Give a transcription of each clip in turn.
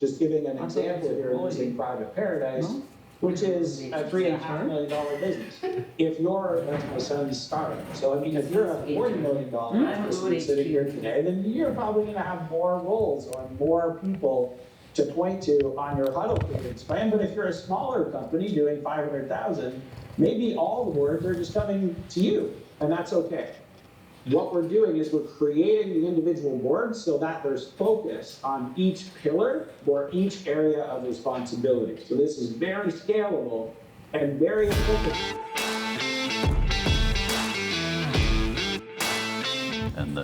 Just giving an example here using Private Paradise, which is a $3.5 million business. If you're, that's my son's startup. So I mean, if you're a $40 million business sitting here today, then you're probably going to have more roles or more people to point to on your huddle cadence plan. But if you're a smaller company doing 500,000, maybe all the boards are just coming to you, and that's okay. What we're doing is we're creating the individual boards so that there's focus on each pillar or each area of responsibility. So this is very scalable and very focused. And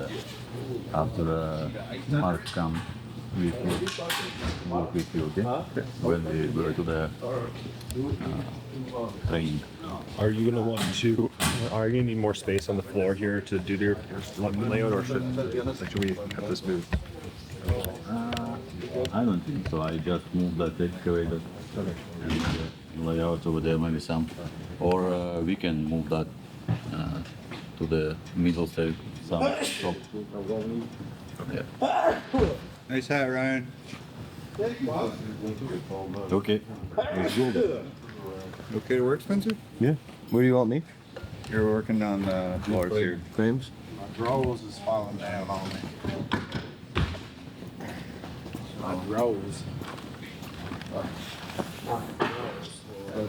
after Mark come, we work with you, okay? When we go to the training. Are you gonna want to? Are you gonna need more space on the floor here to do your layout, or should we have this moved? I don't think so. I just move that excavator and layout over there, maybe some, or we can move that to the middle side, some top. Yeah. Nice hat, Ryan. Okay. Let's go. Okay to work, Spencer? Yeah. Where do you want me? You're working on the floors here. Frames. My drawers is falling down on me. My drawers.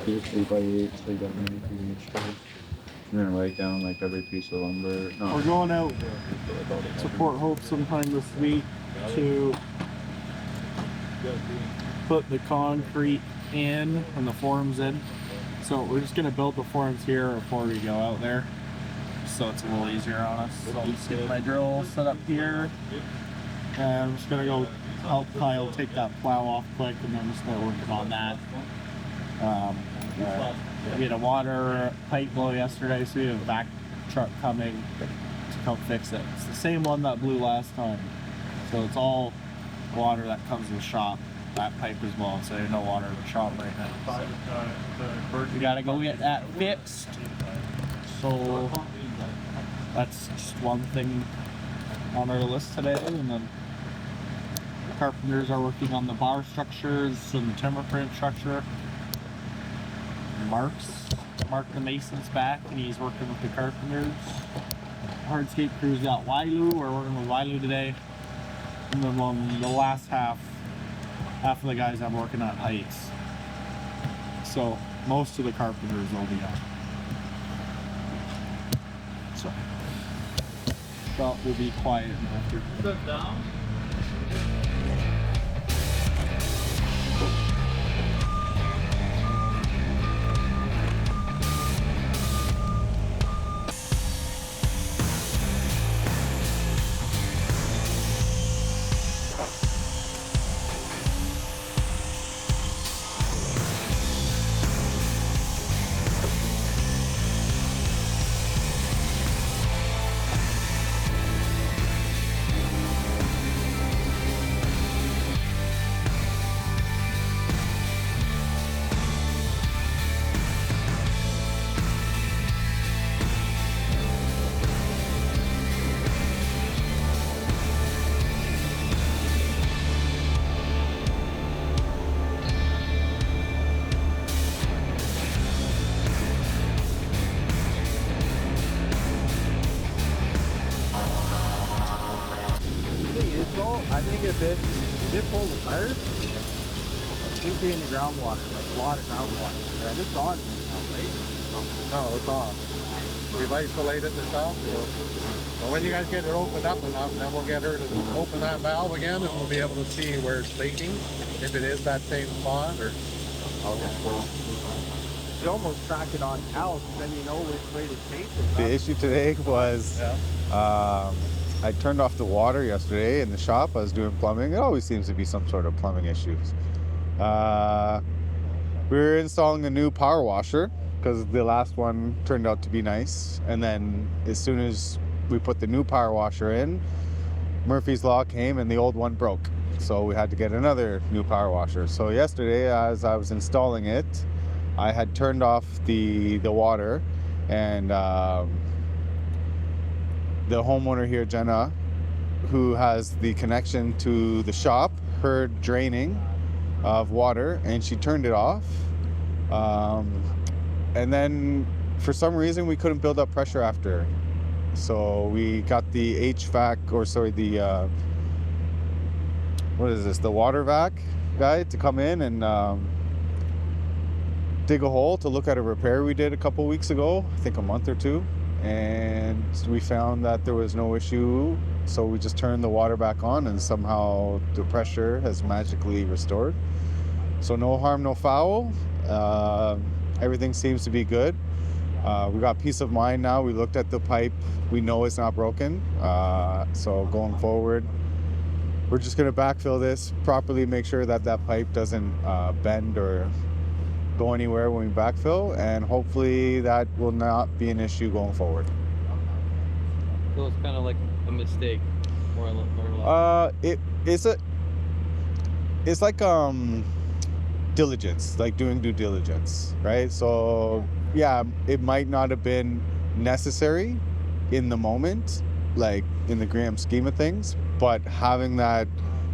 3 by 8, so you got 93 each time. And then write down like every piece of lumber. No. We're going out to Port Hope sometime this week to put the concrete in and the forms in. So we're just gonna build the forms here before we go out there, so it's a little easier on us. So I'll just get my drill set up here, and I'm just gonna go help Kyle take that plow off quick, and then just start working on that. We had a water pipe blow yesterday, so we have a back truck coming to come fix it. It's the same one that blew last time, so it's all water that comes in the shop. That pipe as well, so there's no water in the shop right now. So we gotta go get that fixed. So that's just one thing on our list today, and then the carpenters are working on the bar structures and the timber frame structure. Mark the mason's back, and he's working with the carpenters. Hardscape crew's got Wailu. We're working with Wailu today, and then on the last half of the guys I'm working at Heights. So most of the carpenters will be on. So we'll be quiet after. Sit down. I think if it did pull the tires, it should be in the groundwater, like a lot of groundwater. Yeah, it's on now, right? No, it's off. We've isolated the shop. But when you guys get it opened up enough, then we'll get her to open that valve again, and we'll be able to see where it's leaking, if it is that same spot, or... You almost track it on Cal, then you know which way to chase it. The issue today was I turned off the water yesterday in the shop. I was doing plumbing. It always seems to be some sort of plumbing issues. We were installing a new power washer because the last one turned out to be nice. And then as soon as we put the new power washer in, Murphy's Law came and the old one broke. So we had to get another new power washer. So yesterday, as I was installing it, I had turned off the water, and the homeowner here, Jenna, who has the connection to the shop, heard draining of water, and she turned it off. And then for some reason we couldn't build up pressure after. So we got the HVAC, or sorry, the what is this? The water vac guy to come in and dig a hole to look at a repair we did a couple weeks ago, I think a month or two, and we found that there was no issue. So we just turned the water back on, and somehow the pressure has magically restored. So no harm, no foul. Everything seems to be good. We got peace of mind now. We looked at the pipe. We know it's not broken. So going forward, we're just gonna backfill this properly, make sure that that pipe doesn't bend or go anywhere when we backfill, and hopefully that will not be an issue going forward. So it's kind of like a mistake, more or less. It's like diligence, like doing due diligence, right? So yeah, it might not have been necessary in the moment, like in the grand scheme of things, but having that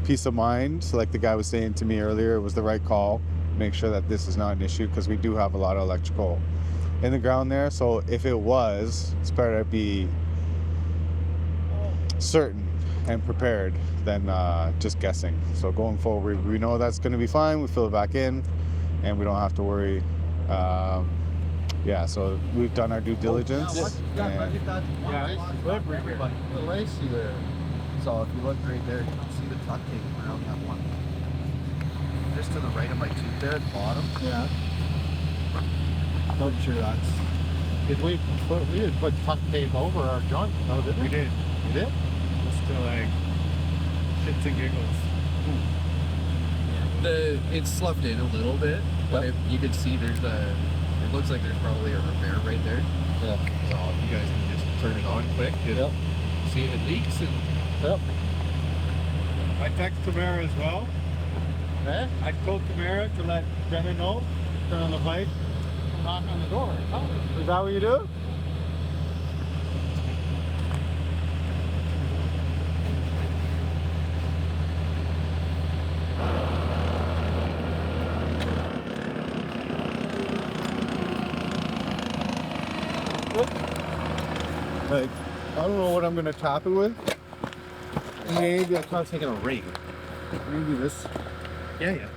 peace of mind, like the guy was saying to me earlier, it was the right call. Make sure that this is not an issue, because we do have a lot of electrical in the ground there. So if it was, it's better to be certain and prepared than just guessing. So going forward, we know that's going to be fine. We fill it back in, and we don't have to worry. Yeah, so we've done our due diligence. And Lacy there. So if you look right there, you can see the tuck tape around that one. Just to the right of my tooth there at the bottom. Yeah. I'm sure that's... We had put tuck tape over our joint. No, did we? We did. You did? Just to like shits and giggles. It's sloughed in a little bit, but you can see there's a... It looks like there's probably a repair right there. Yeah. So if you guys can just turn it on quick and see if it leaks. And Yep. I text Tamara as well. Eh? I told Tamara to let Brennan know, turn on the pipe. Knock on the door. Oh. is that what you do? Like, I don't know what I'm gonna top it with. Maybe I was thinking a ring. Maybe this. yeah.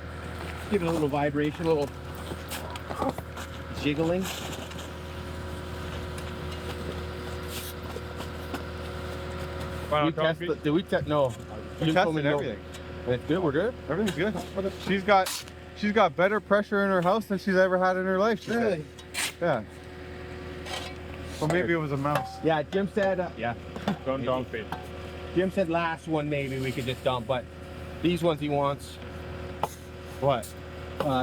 Give it a little vibration, a little jiggling. Final We test copy? did we test? No. We You told tested me no. everything. It's good. We're good. Everything's good. She's got better pressure in her house than she's ever had in her life. She said. Yeah. Or maybe it was a mouse. Yeah. Jim said. Yeah. Don't dump it. Jim said last one maybe we could just dump, but these ones he wants. What?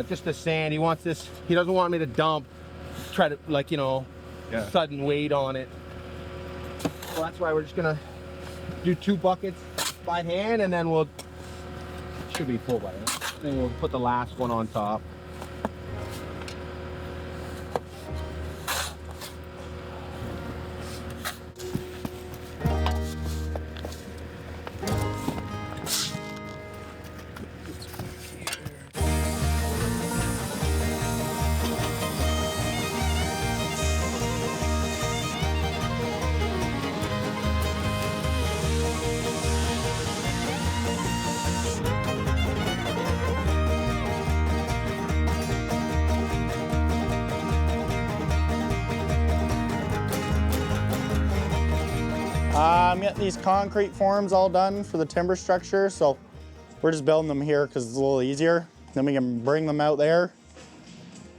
Just the sand. He wants this. He doesn't want me to dump. Try to Yeah. sudden weight on it. So that's why we're just gonna do 2 buckets by hand, and then we'll should be full by then. Then we'll put the last one on top. I'm getting these concrete forms all done for the timber structure, so we're just building them here because it's a little easier. Then we can bring them out there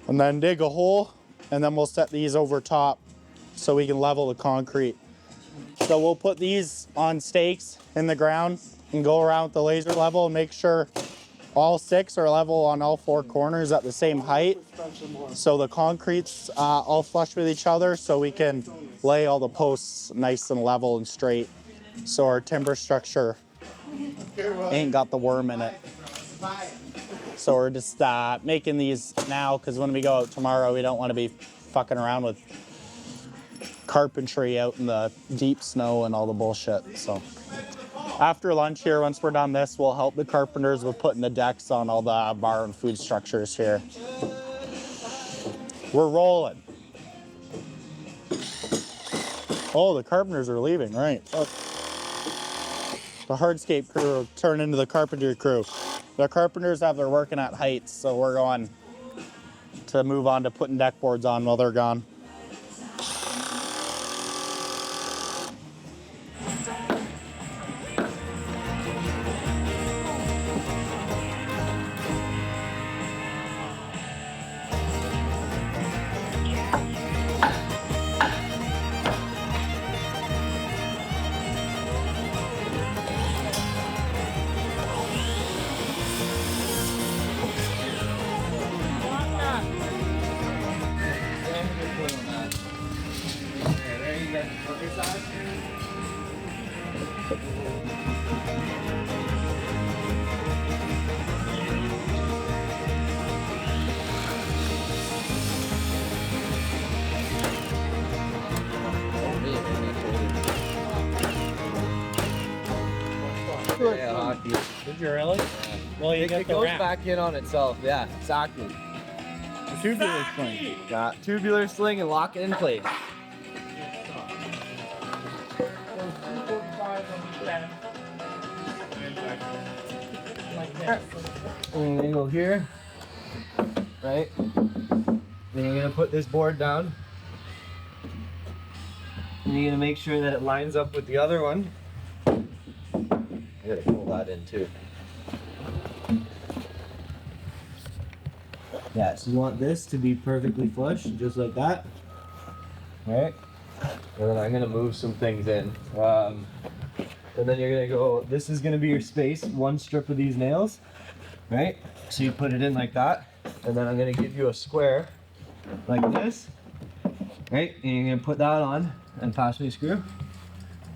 and then dig a hole, and then we'll set these over top so we can level the concrete. So we'll put these on stakes in the ground and go around with the laser level and make sure all 6 are level on all 4 corners at the same height. So the concrete's all flush with each other, so we can lay all the posts nice and level and straight. So our timber structure ain't got the worm in it. So we're just making these now, because when we go out tomorrow, we don't want to be fucking around with carpentry out in the deep snow and all the bullshit. So After lunch here, once we're done this, we'll help the carpenters with putting the decks on all the bar and food structures here. We're rolling. Oh, the carpenters are leaving, right. Oh. The hardscape crew turned into the carpentry crew. The carpenters have their working at heights, so we're going to move on to putting deck boards on while they're gone. Did you really? Well, you It goes back in on itself. Yeah, exactly. tubular sling. Yeah, tubular sling and lock it in place. And you're gonna go here, right? Then you're gonna put this board down. And you're gonna make sure that it lines up with the other one. I gotta pull that in too. Yeah, so you want this to be perfectly flush, just like that. Alright? And then I'm gonna move some things in. And then you're gonna go, this is gonna be your space, one strip of these nails. Right? So you put it in like that. And then I'm gonna give you a square like this. Right? And you're gonna put that on and pass me a screw.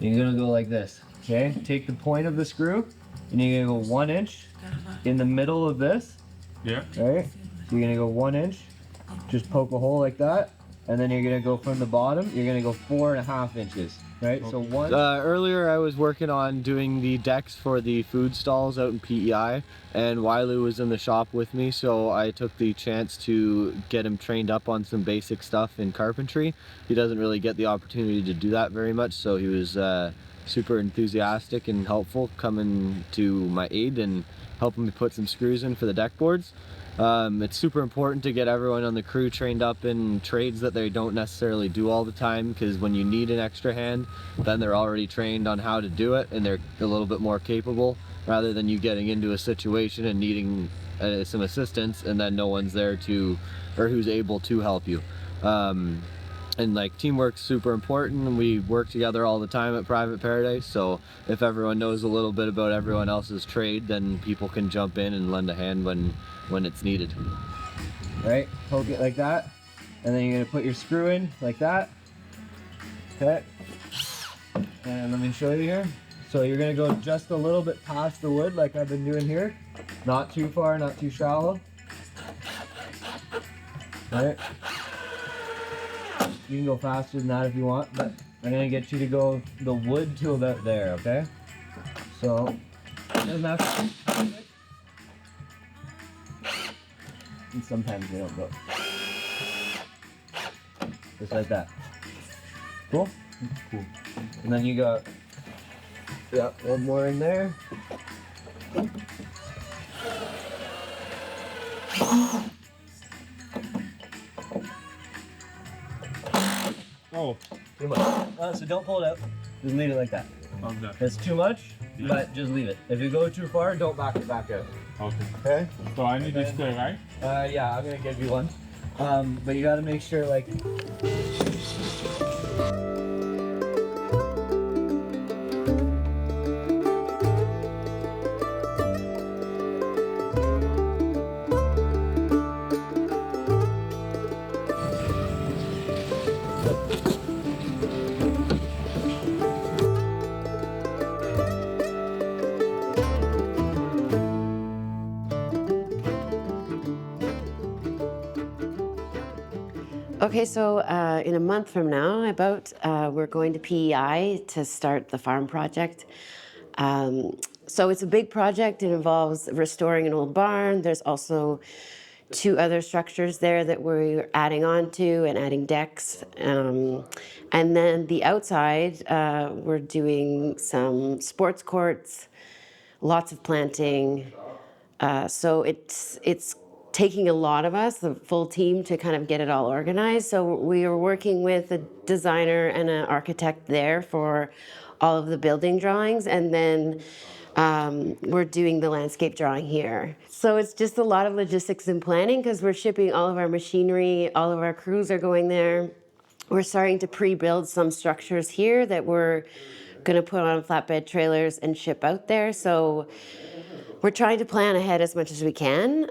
And you're gonna go like this. Okay? Take the point of the screw and you're gonna go 1 inch in the middle of this. Yeah. Right? So you're gonna go 1 inch, just poke a hole like that, and then you're gonna go from the bottom, you're gonna go 4.5 inches, right? So one. Earlier I was working on doing the decks for the food stalls out in PEI, and Wiley was in the shop with me, so I took the chance to get him trained up on some basic stuff in carpentry. He doesn't really get the opportunity to do that very much, so he was super enthusiastic and helpful coming to my aid and helping me put some screws in for the deck boards. It's super important to get everyone on the crew trained up in trades that they don't necessarily do all the time, because when you need an extra hand, then they're already trained on how to do it and they're a little bit more capable, rather than you getting into a situation and needing some assistance and then no one's there to, or who's able to help you. And like, teamwork's super important, and we work together all the time at Private Paradise, so if everyone knows a little bit about everyone else's trade, then people can jump in and lend a hand when it's needed. Right, poke it like that, and then you're gonna put your screw in like that. Okay, and let me show you here. So you're gonna go just a little bit past the wood like I've been doing here. Not too far, not too shallow. Right. You can go faster than that if you want, but I'm gonna get you to go the wood to about there, okay? So, doesn't have to be, and sometimes they don't go. Just like that. Cool? Cool. And then you got, yeah, one more in there. Oh, Too much. So don't pull it out. Just leave it like that. okay. It's too much, but just leave it. If you go too far, don't back it back out. Okay. Okay? So I need this square, right? Yeah, I'm gonna give you one. But you gotta make sure, like. Okay, so in a month from now, we're going to PEI to start the farm project. So it's a big project. It involves restoring an old barn. There's also 2 other structures there that we're adding on to and adding decks. And then the outside, we're doing some sports courts, lots of planting. So it's taking a lot of us, the full team, to kind of get it all organized. So we are working with a designer and an architect there for all of the building drawings, and then we're doing the landscape drawing here. So it's just a lot of logistics and planning because we're shipping all of our machinery, all of our crews are going there. We're starting to pre-build some structures here that we're going to put on flatbed trailers and ship out there. So we're trying to plan ahead as much as we can.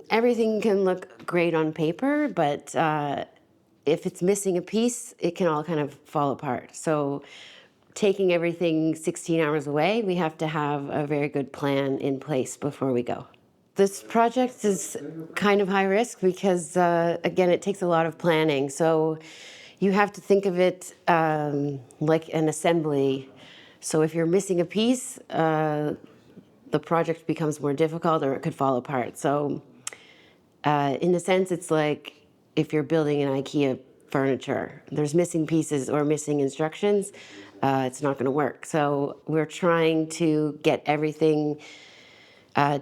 Everything can look great on paper, but if it's missing a piece, it can all kind of fall apart. So taking everything 16 hours away, we have to have a very good plan in place before we go. This project is kind of high risk because, again, it takes a lot of planning. So you have to think of it like an assembly. So if you're missing a piece, the project becomes more difficult or it could fall apart. So in a sense, it's like if you're building an IKEA furniture, there's missing pieces or missing instructions, it's not going to work. So we're trying to get everything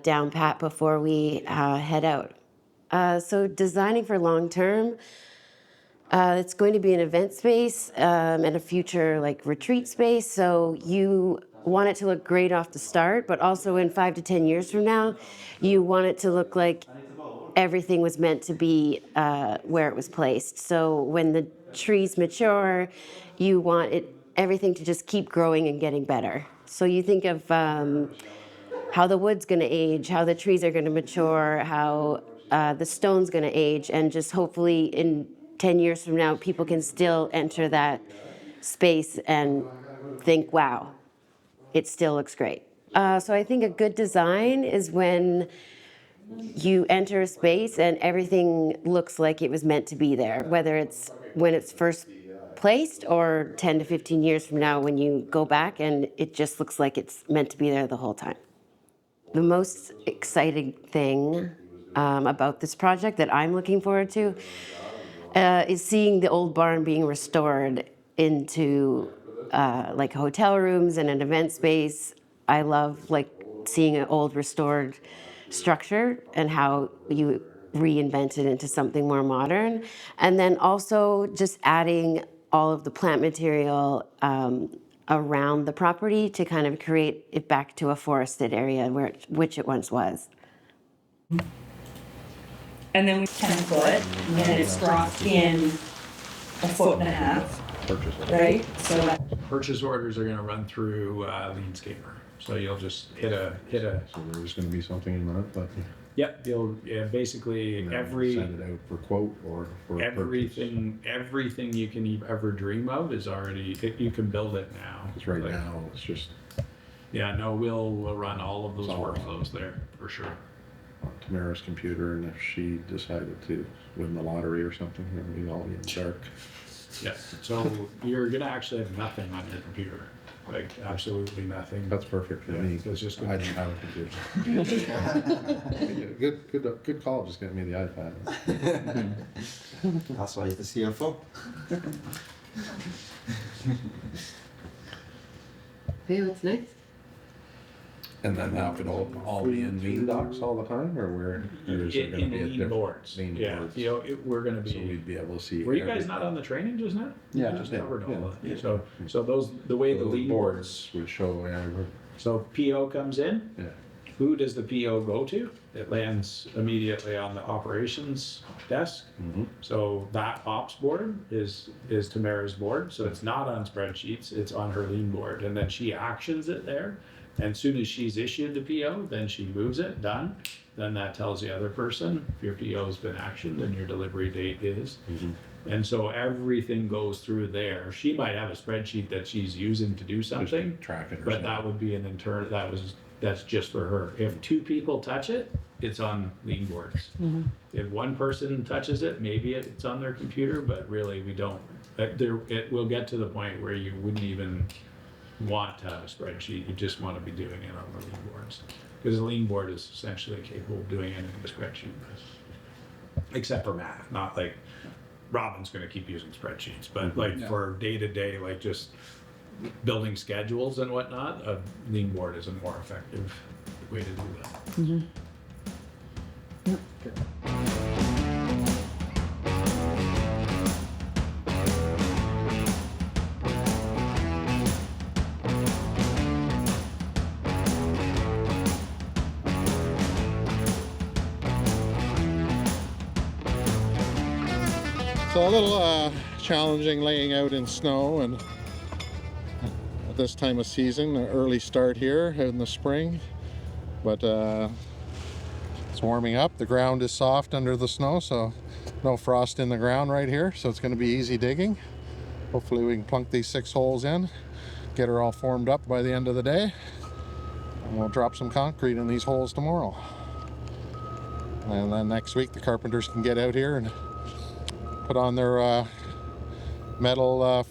down pat before we head out. So designing for long term, it's going to be an event space and a future like retreat space. So you want it to look great off the start, but also in 5 to 10 years from now, you want it to look like everything was meant to be where it was placed. So when the trees mature, you want everything to just keep growing and getting better. So you think of how the wood's going to age, how the trees are going to mature, how the stone's going to age, and just hopefully in 10 years from now, people can still enter that space and think, wow, it still looks great. So I think a good design is when you enter a space and everything looks like it was meant to be there, whether it's when it's first placed or 10 to 15 years from now when you go back and it just looks like it's meant to be there the whole time. The most exciting thing about this project that I'm looking forward to is seeing the old barn being restored into like hotel rooms and an event space. I love like seeing an old restored structure and how you reinvent it into something more modern. And then also just adding all of the plant material around the property to kind of create it back to a forested area which it once was. And then we 10 foot, and it's dropped in a foot and a half, right? So that Purchase orders are gonna run through Landscaper. So you'll just hit a. So there's gonna be something in that, but. Yep, basically Send it out for quote or for everything you can ever dream of is already, you can build it now. Because right now, it's just. Yeah, no, we'll run all of those workflows there, for sure. On Tamara's computer, and if she decided to win the lottery or something, then we'd all be in the dark. Yeah, so you're gonna actually have nothing on your computer, like absolutely nothing. That's perfect for me. It's just I gonna didn't have a computer. Good call, just get me the iPad. That's why he's the CFO. Hey, what's next? And then that would all be in Lean docs all the time, or where? Or is there gonna in be a lean different boards. Lean Yeah, boards? we're gonna be. So we'd be able to see. Were you guys not on the training just now? Yeah, I just yeah, covered yeah. all of it. So those, the way the Those lean boards. would show. So PO comes in. Yeah. Who does the PO go to? It lands immediately on the operations desk. Mm-hmm. So that ops board is Tamara's board. So it's not on spreadsheets, it's on her lean board. And then she actions it there. And as soon as she's issued the PO, then she moves it, done. Then that tells the other person if your PO's been actioned and your delivery date is. Mm-hmm. And so everything goes through there. She might have a spreadsheet that she's using to do something. Just track it or but something. that would be an internal, that's just for her. If 2 people touch it, it's on lean boards. If one person touches it, maybe it's on their computer, but really we don't. It will get to the point where you wouldn't even want to have a spreadsheet. You just want to be doing it on the lean boards. Because the lean board is essentially capable of doing anything a spreadsheet does. Except for math, not like Robin's going to keep using spreadsheets, but like for day to day, like just building schedules and whatnot, a lean board is a more effective way to do that. So a little challenging laying out in snow and at this time of season, an early start here in the spring, but it's warming up. The ground is soft under the snow, so no frost in the ground right here, so it's going to be easy digging. Hopefully we can plunk these 6 holes in, get her all formed up by the end of the day, and we'll drop some concrete in these holes tomorrow. And then next week the carpenters can get out here and put on their metal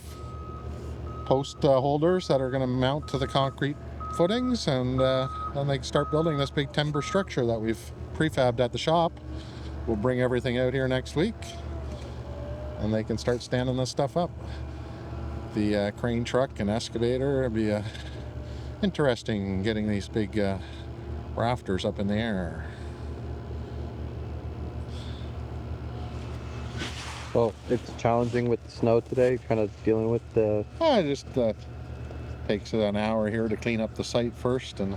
post holders that are going to mount to the concrete footings, and then they can start building this big timber structure that we've prefabbed at the shop. We'll bring everything out here next week and they can start standing this stuff up. The crane truck and excavator, it'll be interesting getting these big rafters up in the air. Well, it's challenging with the snow today, kind of dealing with the... It just takes an hour here to clean up the site first and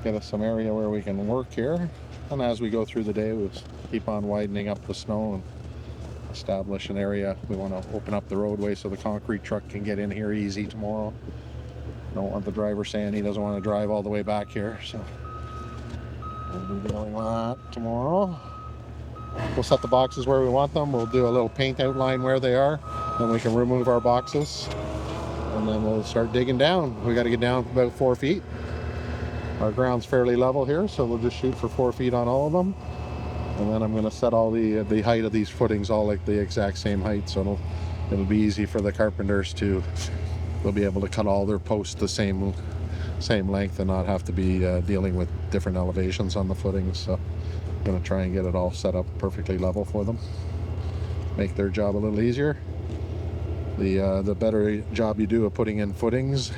get us some area where we can work here. And as we go through the day, we'll keep on widening up the snow and establish an area. We want to open up the roadway so the concrete truck can get in here easy tomorrow. Don't want the driver saying he doesn't want to drive all the way back here, so we'll be dealing with that tomorrow. We'll set the boxes where we want them. We'll do a little paint outline where they are. Then we can remove our boxes. And then we'll start digging down. We got to get down about 4 feet. Our ground's fairly level here, so we'll just shoot for 4 feet on all of them. And then I'm going to set all the height of these footings all like the exact same height, so it'll be easy for the carpenters to, they'll be able to cut all their posts the same length and not have to be dealing with different elevations on the footings. So I'm going to try and get it all set up perfectly level for them. Make their job a little easier. The better job you do of putting in footings,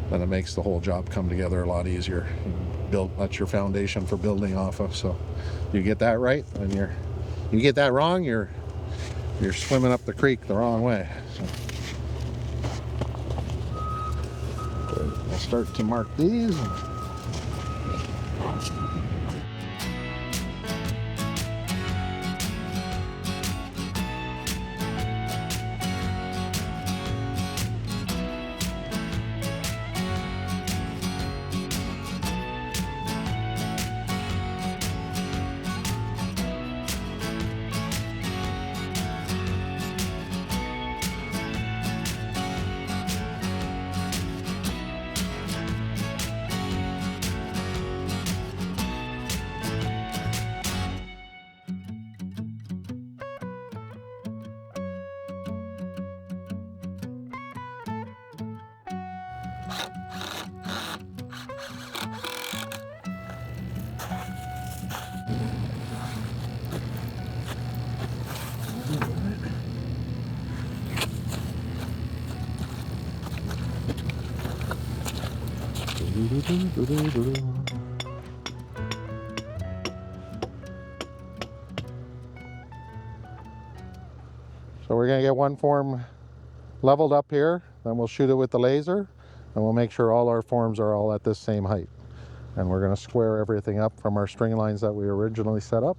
then it makes the whole job come together a lot easier. That's your foundation for building off of. So you get that right, and you get that wrong, you're swimming up the creek the wrong way. So I'll start to mark these. So we're going to get one form leveled up here, then we'll shoot it with the laser, and we'll make sure all our forms are all at this same height. And we're going to square everything up from our string lines that we originally set up.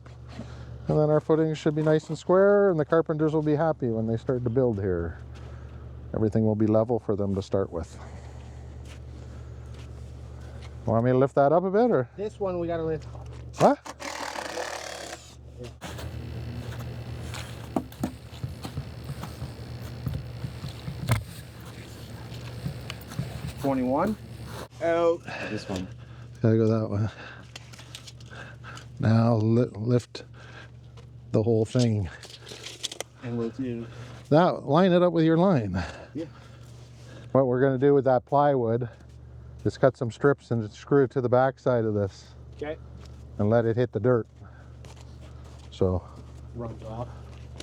And then our footings should be nice and square, and the carpenters will be happy when they start to build here. Everything will be level for them to start with. Want me to lift that up a bit, or? This one we gotta lift. What? $21. Out. This one. Gotta go that way. Now lift the whole thing. And we'll do. Now line it up with your line. Yeah. What we're gonna do with that plywood is cut some strips and screw it to the back side of this. Okay. And let it hit the dirt. So, Rubbed off.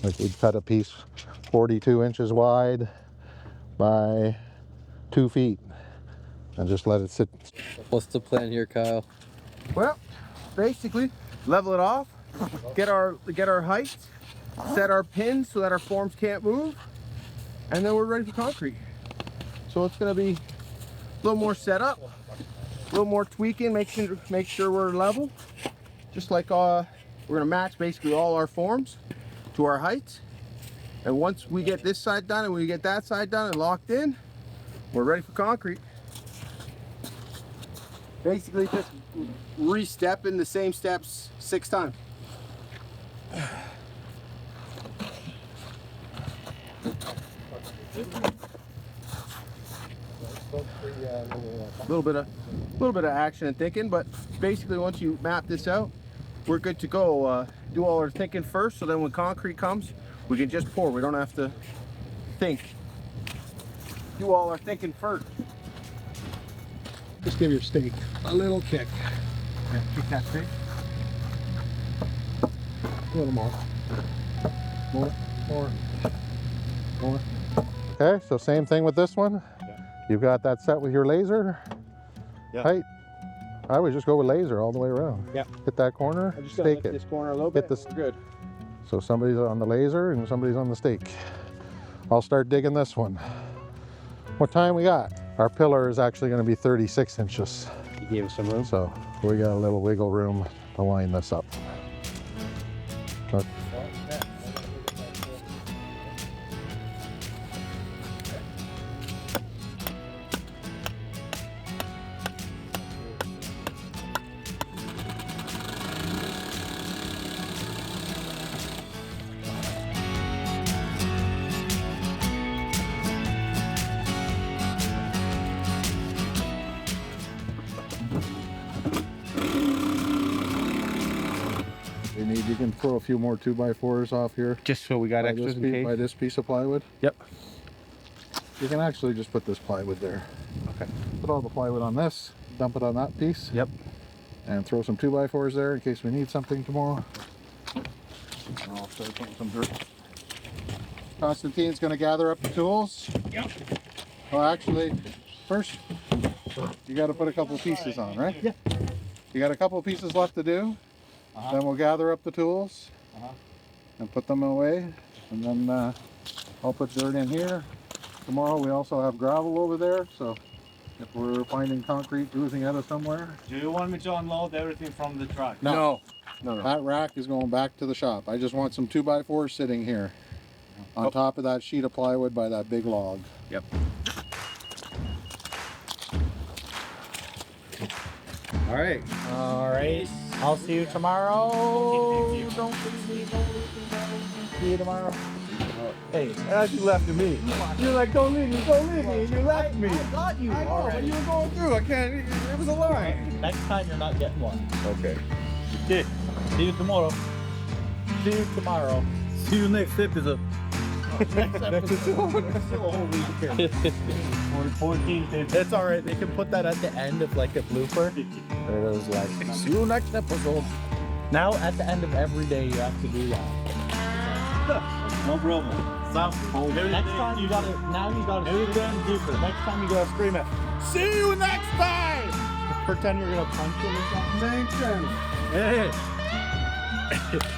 like we'd cut a piece 42 inches wide by 2 feet and just let it sit. What's the plan here, Kyle? Well, basically, level it off, get our height, set our pins so that our forms can't move, and then we're ready for concrete. So it's gonna be a little more setup, a little more tweaking, make sure we're level. Just like we're gonna match basically all our forms to our heights. And once we get this side done and we get that side done and locked in, we're ready for concrete. Basically just re-step in the same steps 6 times. A little bit of action and thinking, but basically once you map this out, we're good to go. Do all our thinking first, so then when concrete comes, we can just pour. We don't have to think. Do all our thinking first. Just give your steak a little kick. Yeah, kick that steak. A little more. More. Okay, so same thing with this one. You've got that set with your laser height. I would just go with laser all the way around. Yeah. Hit that corner, I just stake lift it. this corner a little bit. Hit this. We're good. So somebody's on the laser and somebody's on the stake. I'll start digging this one. What time we got? Our pillar is actually going to be 36 inches. You gave us some room. So we got a little wiggle room to line this up. You can throw a few more 2x4s off here. Just so we got extras in case. By this piece of plywood. Yep. You can actually just put this plywood there. Okay. Put all the plywood on this, dump it on that piece. Yep. And throw some 2x4s there in case we need something tomorrow. And I'll start putting some dirt. Constantine's gonna gather up the tools. Yep. Well, actually, first, you gotta put a couple pieces on, right? Yeah. You got a couple pieces left to do. Then we'll gather up the tools and put them away. And then I'll put dirt in here. Tomorrow we also have gravel over there. So if we're finding concrete oozing out of somewhere. Do you want me to unload everything from the truck? No. That rack is going back to the shop. I just want some 2x4s sitting here on top of that sheet of plywood by that big log. Yep. All right. I'll see you tomorrow. See you tomorrow. Hey, as you left me. You're like, don't leave me, and you left me. I got you. I know, but you were going through. I can't, it was a line. Next time you're not getting one. Okay. Okay. See you tomorrow. See you tomorrow. See you next episode. Next episode. 14, 15. It's all right. They can put that at the end of like a blooper. Or it was like, see you next episode. Now at the end of every day you have to do that. No problem. Next time you gotta, next time you gotta scream it. See you next time! Pretend you're gonna punch him or something. Thanks, Hey.